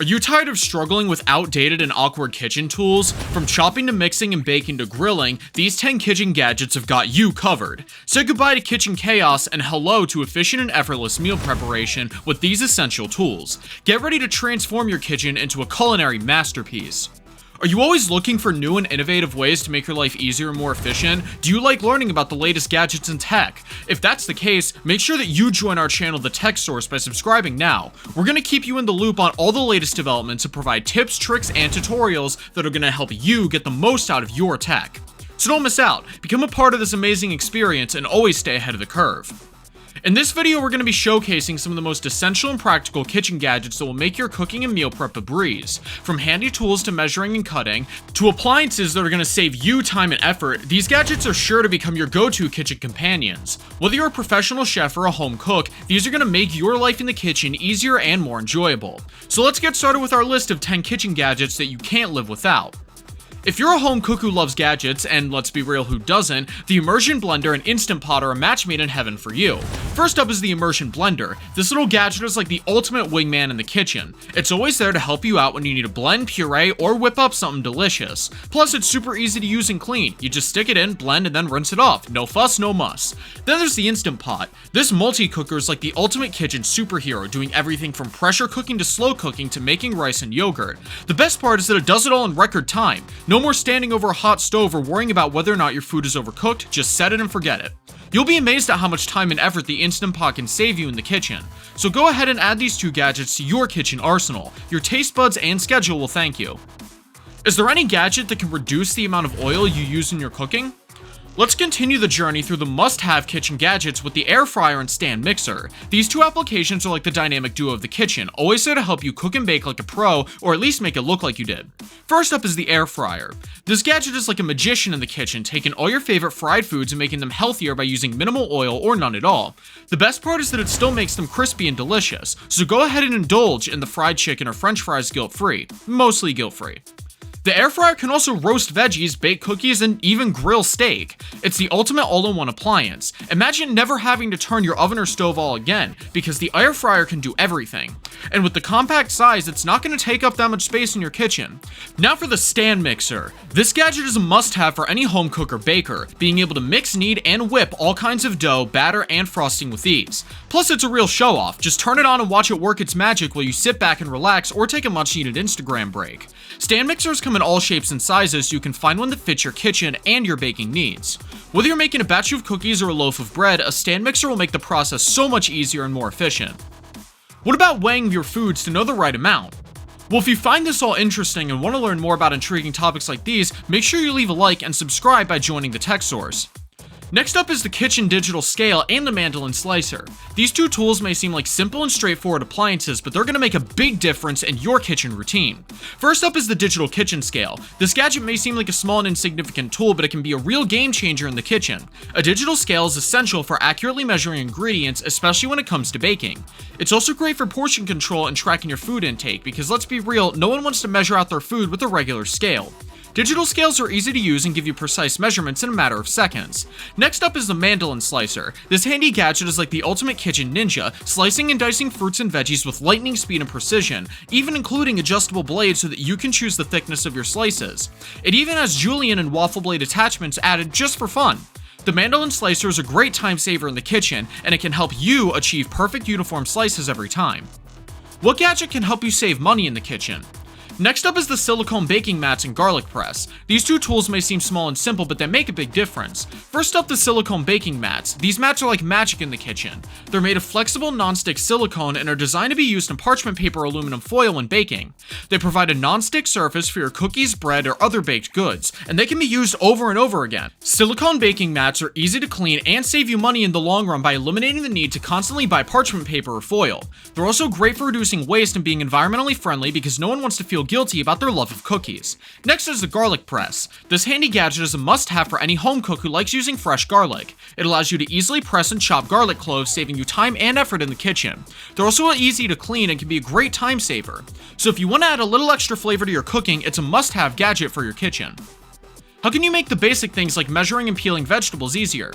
Are you tired of struggling with outdated and awkward kitchen tools? From chopping to mixing and baking to grilling, these 10 kitchen gadgets have got you covered. Say goodbye to kitchen chaos and hello to efficient and effortless meal preparation with these essential tools. Get ready to transform your kitchen into a culinary masterpiece. Are you always looking for new and innovative ways to make your life easier and more efficient? Do you like learning about the latest gadgets and tech? If that's the case, make sure that you join our channel, The Tech Source, by subscribing now. We're going to keep you in the loop on all the latest developments and provide tips, tricks, and tutorials that are going to help you get the most out of your tech. So don't miss out. Become a part of this amazing experience and always stay ahead of the curve. In this video, we're going to be showcasing some of the most essential and practical kitchen gadgets that will make your cooking and meal prep a breeze. From handy tools to measuring and cutting, to appliances that are going to save you time and effort, these gadgets are sure to become your go-to kitchen companions. Whether you're a professional chef or a home cook, these are going to make your life in the kitchen easier and more enjoyable. So let's get started with our list of 10 kitchen gadgets that you can't live without. If you're a home cook who loves gadgets, and let's be real, who doesn't, the immersion blender and instant pot are a match made in heaven for you. First up is the immersion blender. This little gadget is like the ultimate wingman in the kitchen. It's always there to help you out when you need to blend, puree, or whip up something delicious. Plus, it's super easy to use and clean. You just stick it in, blend, and then rinse it off. No fuss, no muss. Then there's the instant pot. This multi-cooker is like the ultimate kitchen superhero, doing everything from pressure cooking to slow cooking to making rice and yogurt. The best part is that it does it all in record time. No more standing over a hot stove or worrying about whether or not your food is overcooked, just set it and forget it. You'll be amazed at how much time and effort the Instant Pot can save you in the kitchen. So go ahead and add these two gadgets to your kitchen arsenal. Your taste buds and schedule will thank you. Is there any gadget that can reduce the amount of oil you use in your cooking? Let's continue the journey through the must-have kitchen gadgets with the air fryer and stand mixer. These two applications are like the dynamic duo of the kitchen, always there to help you cook and bake like a pro, or at least make it look like you did. First up is the air fryer. This gadget is like a magician in the kitchen, taking all your favorite fried foods and making them healthier by using minimal oil or none at all. The best part is that it still makes them crispy and delicious, so go ahead and indulge in the fried chicken or french fries guilt-free, mostly guilt-free. The air fryer can also roast veggies, bake cookies, and even grill steak. It's the ultimate all-in-one appliance. Imagine never having to turn your oven or stove all again, because the air fryer can do everything. And with the compact size, it's not going to take up that much space in your kitchen. Now for the stand mixer. This gadget is a must-have for any home cook or baker, being able to mix, knead, and whip all kinds of dough, batter, and frosting with ease. Plus, it's a real show-off. Just turn it on and watch it work its magic while you sit back and relax or take a much-needed Instagram break. Stand mixers come in all shapes and sizes, so you can find one that fits your kitchen and your baking needs. Whether you're making a batch of cookies or a loaf of bread, a stand mixer will make the process so much easier and more efficient. What about weighing your foods to know the right amount? Well, if you find this all interesting and want to learn more about intriguing topics like these, make sure you leave a like and subscribe by joining the Tech Source. Next up is the kitchen digital scale and the mandolin slicer. These two tools may seem like simple and straightforward appliances, but they're going to make a big difference in your kitchen routine. First up is the digital kitchen scale. This gadget may seem like a small and insignificant tool, but it can be a real game changer in the kitchen. A digital scale is essential for accurately measuring ingredients, especially when it comes to baking. It's also great for portion control and tracking your food intake, because let's be real, no one wants to measure out their food with a regular scale. Digital scales are easy to use and give you precise measurements in a matter of seconds. Next up is the mandolin slicer. This handy gadget is like the ultimate kitchen ninja, slicing and dicing fruits and veggies with lightning speed and precision, even including adjustable blades so that you can choose the thickness of your slices. It even has julienne and waffle blade attachments added just for fun. The mandolin slicer is a great time saver in the kitchen, and it can help you achieve perfect uniform slices every time. What gadget can help you save money in the kitchen? Next up is the silicone baking mats and garlic press. These two tools may seem small and simple, but they make a big difference. First up, the silicone baking mats. These mats are like magic in the kitchen. They're made of flexible non-stick silicone and are designed to be used in parchment paper or aluminum foil when baking. They provide a non-stick surface for your cookies, bread, or other baked goods, and they can be used over and over again. Silicone baking mats are easy to clean and save you money in the long run by eliminating the need to constantly buy parchment paper or foil. They're also great for reducing waste and being environmentally friendly because no one wants to feel guilty about their love of cookies. Next is the garlic press. This handy gadget is a must-have for any home cook who likes using fresh garlic. It allows you to easily press and chop garlic cloves, saving you time and effort in the kitchen. They're also easy to clean and can be a great time saver. So if you want to add a little extra flavor to your cooking, it's a must-have gadget for your kitchen. How can you make the basic things like measuring and peeling vegetables easier?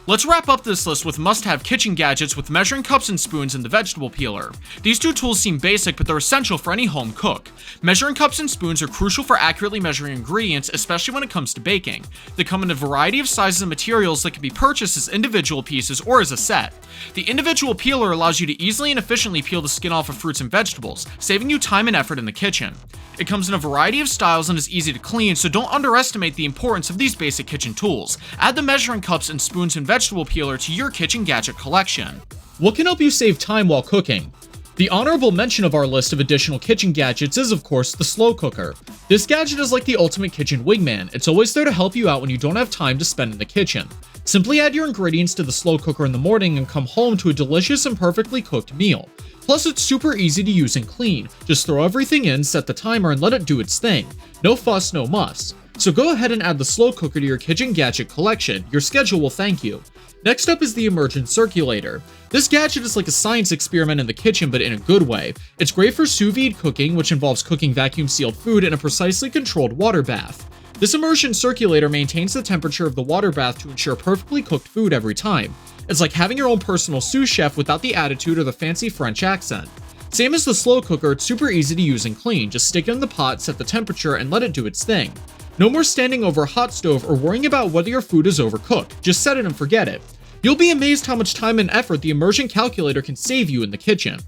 Let's wrap up this list with must-have kitchen gadgets with measuring cups and spoons and the vegetable peeler. These two tools seem basic, but they're essential for any home cook. Measuring cups and spoons are crucial for accurately measuring ingredients, especially when it comes to baking. They come in a variety of sizes and materials that can be purchased as individual pieces or as a set. The individual peeler allows you to easily and efficiently peel the skin off of fruits and vegetables, saving you time and effort in the kitchen. It comes in a variety of styles and is easy to clean, so don't underestimate the importance of these basic kitchen tools. Add the measuring cups and spoons and vegetable peeler to your kitchen gadget collection. What can help you save time while cooking? The honorable mention of our list of additional kitchen gadgets is, of course, the slow cooker. This gadget is like the ultimate kitchen wingman. It's always there to help you out when you don't have time to spend in the kitchen. Simply add your ingredients to the slow cooker in the morning and come home to a delicious and perfectly cooked meal. Plus, it's super easy to use and clean. Just throw everything in, set the timer, and let it do its thing. No fuss, no muss. So go ahead and add the slow cooker to your kitchen gadget collection. Your schedule will thank you. Next up is the immersion circulator. This gadget is like a science experiment in the kitchen, but in a good way. It's great for sous vide cooking, which involves cooking vacuum-sealed food in a precisely controlled water bath. This immersion circulator maintains the temperature of the water bath to ensure perfectly cooked food every time. It's like having your own personal sous chef without the attitude or the fancy French accent. Same as the slow cooker, it's super easy to use and clean. Just stick it in the pot, set the temperature, and let it do its thing. No more standing over a hot stove or worrying about whether your food is overcooked. Just set it and forget it. You'll be amazed how much time and effort the immersion calculator can save you in the kitchen.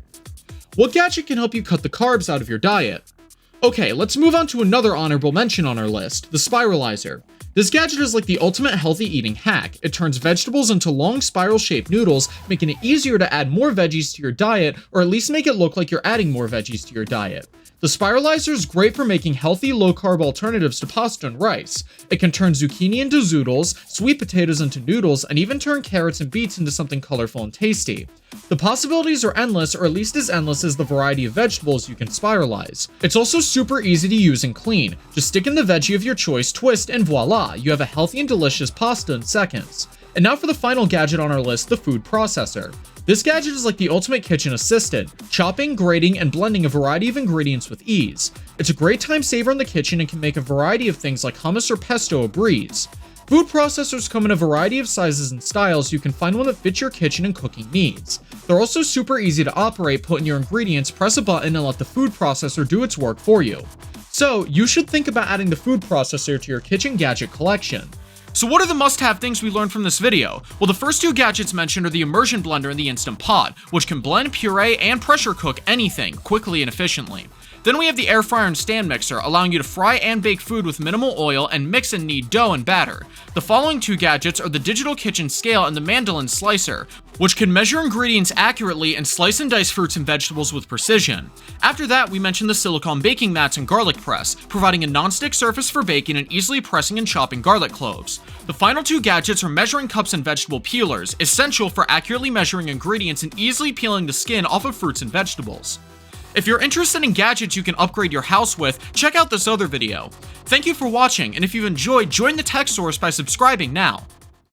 What gadget can help you cut the carbs out of your diet? Okay, let's move on to another honorable mention on our list, the spiralizer. This gadget is like the ultimate healthy eating hack. It turns vegetables into long spiral-shaped noodles, making it easier to add more veggies to your diet, or at least make it look like you're adding more veggies to your diet. The spiralizer is great for making healthy, low-carb alternatives to pasta and rice. It can turn zucchini into zoodles, sweet potatoes into noodles, and even turn carrots and beets into something colorful and tasty. The possibilities are endless, or at least as endless as the variety of vegetables you can spiralize. It's also super easy to use and clean. Just stick in the veggie of your choice, twist, and voila, you have a healthy and delicious pasta in seconds. And now for the final gadget on our list, the food processor. This gadget is like the ultimate kitchen assistant, chopping, grating, and blending a variety of ingredients with ease. It's a great time saver in the kitchen and can make a variety of things like hummus or pesto a breeze. Food processors come in a variety of sizes and styles, so you can find one that fits your kitchen and cooking needs. They're also super easy to operate. Put in your ingredients, press a button, and let the food processor do its work for you. So, you should think about adding the food processor to your kitchen gadget collection. So what are the must-have things we learned from this video? Well, the first two gadgets mentioned are the immersion blender and the Instant Pot, which can blend, puree, and pressure cook anything quickly and efficiently. Then we have the air fryer and stand mixer, allowing you to fry and bake food with minimal oil and mix and knead dough and batter. The following two gadgets are the digital kitchen scale and the mandolin slicer, which can measure ingredients accurately and slice and dice fruits and vegetables with precision. After that, we mentioned the silicone baking mats and garlic press, providing a non-stick surface for baking and easily pressing and chopping garlic cloves. The final two gadgets are measuring cups and vegetable peelers, essential for accurately measuring ingredients and easily peeling the skin off of fruits and vegetables. If you're interested in gadgets you can upgrade your house with, check out this other video. Thank you for watching, and if you've enjoyed, join the tech source by subscribing now.